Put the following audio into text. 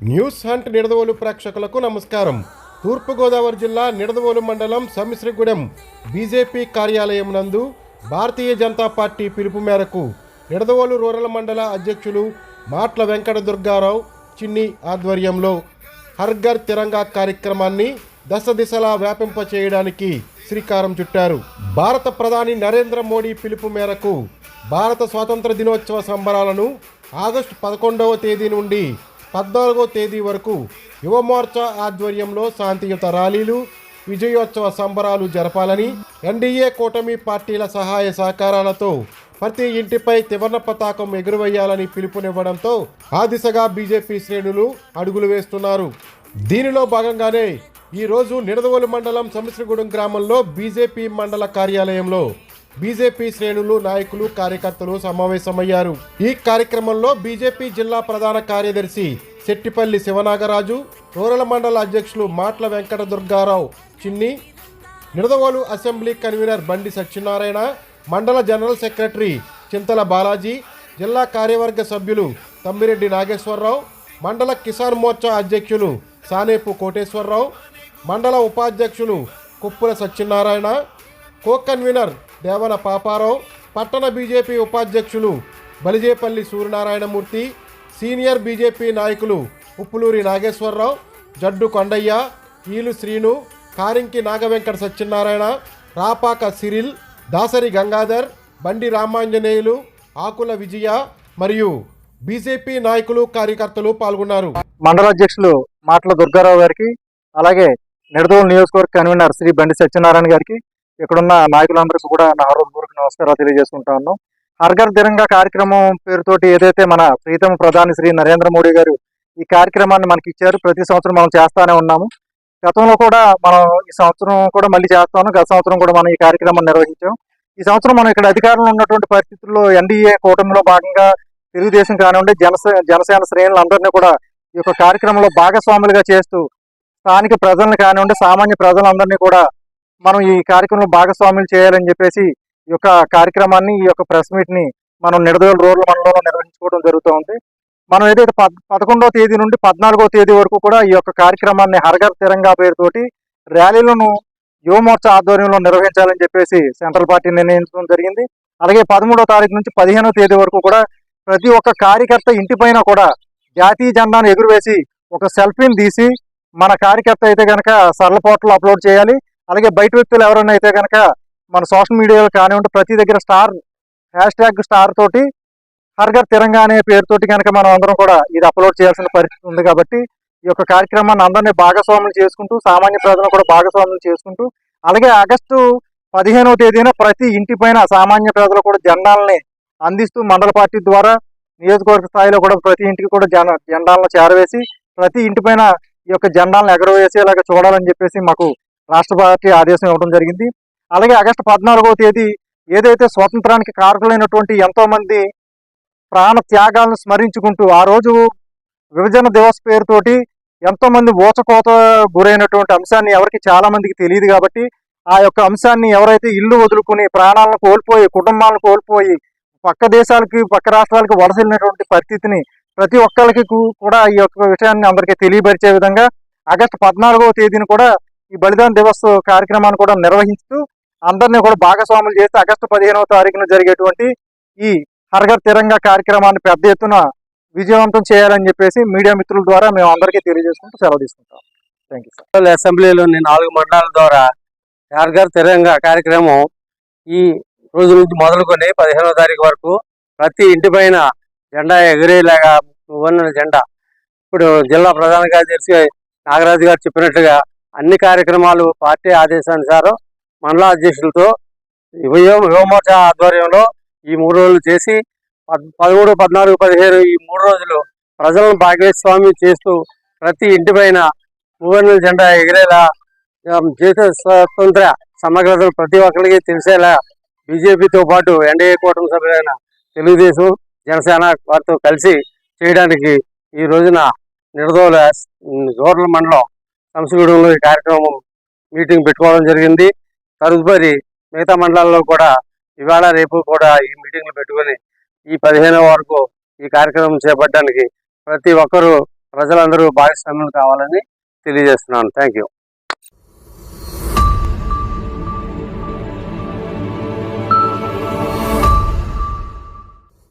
News hunt Nidadavolu ప్రేక్షకులకు నమస్కారం. తూర్పుగోదావరి జిల్లా నిడదవోలు మండలం సమిశ్రగూడెం బీజేపీ కార్యాలయం నందు భారతీయ జనతా పార్టీ పిలుపు మేరకు నిడదవోలు రూరల్ మండల అధ్యక్షులు మాట్ల వెంకట దుర్గారావు చిన్ని ఆధ్వర్యంలో హర్ఘర్ తిరంగా కార్యక్రమాన్ని దశ దిశలా వ్యాపింపచేయడానికి శ్రీకారం చుట్టారు. భారత ప్రధాని నరేంద్ర మోడీ పిలుపు మేరకు భారత స్వాతంత్ర దినోత్సవ సంబరాలను ఆగస్టు 11వ తేదీ నుండి 14వ తేదీ వరకు యువమోర్చా ఆధ్వర్యంలో శాంతియుత ర్యాలీలు, విజయోత్సవ సంబరాలు జరపాలని, ఎన్డీఏ కూటమి పార్టీల సహాయ సహకారాలతో ప్రతి ఇంటిపై త్రివర్ణ పతాకం ఎగురవేయాలని పిలుపునివ్వడంతో ఆ దిశగా బీజేపీ శ్రేణులు అడుగులు వేస్తున్నారు. దీనిలో భాగంగానే ఈరోజు నిడదవోలు మండలం సమిశ్రగూడెం గ్రామంలో బీజేపీ మండల కార్యాలయంలో బీజేపీ శ్రేణులు, నాయకులు, కార్యకర్తలు సమావేశమయ్యారు. ఈ కార్యక్రమంలో బీజేపీ జిల్లా ప్రధాన కార్యదర్శి శెట్టిపల్లి శివనాగరాజు, రూరల్ మండల అధ్యక్షులు మాట్ల వెంకట దుర్గారావు చిన్ని, నిడదవోలు అసెంబ్లీ కన్వీనర్ బండి సత్యనారాయణ, మండల జనరల్ సెక్రటరీ చింతల బాలాజీ, జిల్లా కార్యవర్గ సభ్యులు తమ్మిరెడ్డి నాగేశ్వరరావు, మండల కిసాన్ మోర్చా అధ్యక్షులు సానేపు కోటేశ్వరరావు, మండల ఉపాధ్యక్షులు కుప్పుల సత్యనారాయణ, కో కన్వీనర్ దేవన పాపారావు, పట్టణ బీజేపీ ఉపాధ్యక్షులు బలిజేపల్లి సూర్యనారాయణమూర్తి, సీనియర్ బీజేపీ నాయకులు ఉప్పులూరి నాగేశ్వరరావు, జడ్డు కొండయ్య, ఈలు శ్రీను, కారింకి నాగవెంకట సత్యనారాయణ, రాపాక సిరిల్, దాసరి గంగాధర్, బండి రామాంజనేయులు, ఆకుల విజయ మరియు బీజేపీ నాయకులు, కార్యకర్తలు పాల్గొన్నారు. మండల అధ్యక్షులు మాట్ల దుర్గారావు గారికి, అలాగే నిడదవోలు నియోజకవర్గ కన్వీనర్ శ్రీ బండి సత్యనారాయణ గారికి, ఇక్కడున్న నాయకులందరికీ కూడా నా హృదయపూర్వక నమస్కారాలు తెలియజేసుకుంటా ఉన్నాం. హర్ఘర్ తిరంగా కార్యక్రమం పేరుతోటి ఏదైతే మన ప్రీతమ ప్రధాని శ్రీ నరేంద్ర మోడీ గారు ఈ కార్యక్రమాన్ని మనకి ఇచ్చారు, ప్రతి సంవత్సరం మనం చేస్తానే ఉన్నాము. గతంలో కూడా మనం ఈ సంవత్సరం కూడా మళ్ళీ చేస్తాము. గత సంవత్సరం కూడా మనం ఈ కార్యక్రమాన్ని నిర్వహించాం. ఈ సంవత్సరం మనం ఇక్కడ అధికారంలో ఉన్నటువంటి పరిస్థితుల్లో ఎన్డీఏ కూటమిలో భాగంగా తెలుగుదేశం కానివ్వండి, జనసేన శ్రేణులందరినీ కూడా ఈ యొక్క కార్యక్రమంలో భాగస్వాములుగా చేస్తూ స్థానిక ప్రజలను కానివ్వండి, సామాన్య ప్రజలందరినీ కూడా మనం ఈ కార్యక్రమంలో భాగస్వాములు చేయాలని చెప్పేసి ఈ యొక్క కార్యక్రమాన్ని, ఈ యొక్క ప్రెస్ మీట్ ని మనం నిడదవోలు రూరల్ మండలంలో నిర్వహించుకోవడం జరుగుతూ ఉంది. మనం ఏదైతే 11వ తేదీ నుండి 14వ తేదీ వరకు కూడా ఈ యొక్క కార్యక్రమాన్ని హర్ఘర్ తిరంగా పేరుతోటి ర్యాలీలను యువమోర్చా ఆధ్వర్యంలో నిర్వహించాలని చెప్పేసి సెంట్రల్ పార్టీ నిర్ణయించడం జరిగింది. అలాగే 13వ తారీఖు నుంచి 15వ తేదీ వరకు కూడా ప్రతి ఒక్క కార్యకర్త ఇంటిపైన కూడా జాతీయ జెండాను ఎగురవేసి ఒక సెల్ఫీని తీసి మన కార్యకర్త అయితే కనుక సరళ పోర్టల్ అప్లోడ్ చేయాలి. అలాగే బయట వ్యక్తులు ఎవరైనా అయితే కనుక మన సోషల్ మీడియాలో కానివ్వండి, ప్రతి దగ్గర #స్టార్ తోటి హర్ఘర్ తిరంగా అనే పేరుతోటి కనుక మనం అందరం కూడా ఇది అప్లోడ్ చేయాల్సిన పరిస్థితి ఉంది. కాబట్టి ఈ యొక్క కార్యక్రమాన్ని అందరినీ భాగస్వాములు చేసుకుంటూ, సామాన్య ప్రజలను కూడా భాగస్వాములు చేసుకుంటూ, అలాగే ఆగస్టు 15వ తేదీన ప్రతి ఇంటిపైన సామాన్య ప్రజలు కూడా జెండాలని అందిస్తూ మండల పార్టీ ద్వారా నియోజకవర్గ స్థాయిలో కూడా ప్రతి ఇంటికి కూడా జెండాలను చేరవేసి ప్రతి ఇంటిపైన ఈ యొక్క జెండాలను ఎగరవేసేలాగా చూడాలని చెప్పేసి మాకు రాష్ట్ర పార్టీ ఆదేశం ఇవ్వడం జరిగింది. అలాగే ఆగస్టు 14వ తేదీ ఏదైతే స్వాతంత్రానికి కారకులైనటువంటి ఎంతో మంది ప్రాణ త్యాగాలను స్మరించుకుంటూ ఆ రోజు విభజన దివస్ పేరుతోటి ఎంతో మంది ఊచకోత గురైనటువంటి అంశాన్ని ఎవరికి చాలా మందికి తెలియదు. కాబట్టి ఆ యొక్క అంశాన్ని ఎవరైతే ఇల్లు వదులుకుని ప్రాణాలను కోల్పోయి, కుటుంబాలను కోల్పోయి పక్క దేశాలకి, పక్క రాష్ట్రాలకి వలసలినటువంటి పరిస్థితిని ప్రతి ఒక్కరికి కూడా ఈ యొక్క విషయాన్ని అందరికీ తెలియపరిచే విధంగా ఆగస్టు 14వ తేదీని కూడా ఈ బలిదాన్ దివస్ కార్యక్రమాన్ని కూడా నిర్వహిస్తూ అందరినీ కూడా భాగస్వాములు చేసి ఆగస్టు 15వ తారీఖున జరిగేటువంటి ఈ హర్ఘర్ తిరంగా కార్యక్రమాన్ని పెద్ద ఎత్తున విజయవంతం చేయాలని చెప్పేసి మీడియా మిత్రుల ద్వారా మేము అందరికీ తెలియజేసుకుంటూ సెలవు తీసుకుంటాం. Thank you sir. అసెంబ్లీలోని 4 మండలాల ద్వారా హర్ఘర్ తిరంగా కార్యక్రమం ఈ రోజు నుంచి మొదలుకొని 15వ తారీఖు వరకు ప్రతి ఇంటిపైన జెండా ఎగిరేలాగా ఉన్న జెండా ఇప్పుడు జిల్లా ప్రధాన కార్యదర్శి నాగరాజు గారు చెప్పినట్టుగా అన్ని కార్యక్రమాలు పార్టీ ఆదేశానుసారం మండల అధ్యక్షులతో యువమోర్చా ఆధ్వర్యంలో ఈ 3 రోజులు చేసి 13, 14, 15 ఈ 3 రోజులు ప్రజలను భాగస్వామ్యం చేస్తూ ప్రతి ఇంటిపైన మూవెన్నెల జెండా ఎగిరేలా దేశ స్వతంత్ర సమగ్రతలు ప్రతి ఒక్కరికి తెలిసేలా బీజేపీతో పాటు ఎన్డీఏ కూటమి సభ్యులైన తెలుగుదేశం, జనసేన వారితో కలిసి చేయడానికి ఈ రోజున నిడదవోలు రూరల్ మండలం సమిశ్రగూడెంలో ఈ కార్యక్రమం మీటింగ్ పెట్టుకోవడం జరిగింది. తదుపరి మిగతా మండలాల్లో కూడా ఇవాళ రేపు కూడా ఈ మీటింగ్లు పెట్టుకొని ఈ 15వ వరకు ఈ కార్యక్రమం చేపట్టడానికి ప్రతి ఒక్కరూ ప్రజలందరూ భాగస్వామ్యం కావాలని తెలియజేస్తున్నాను. Thank you.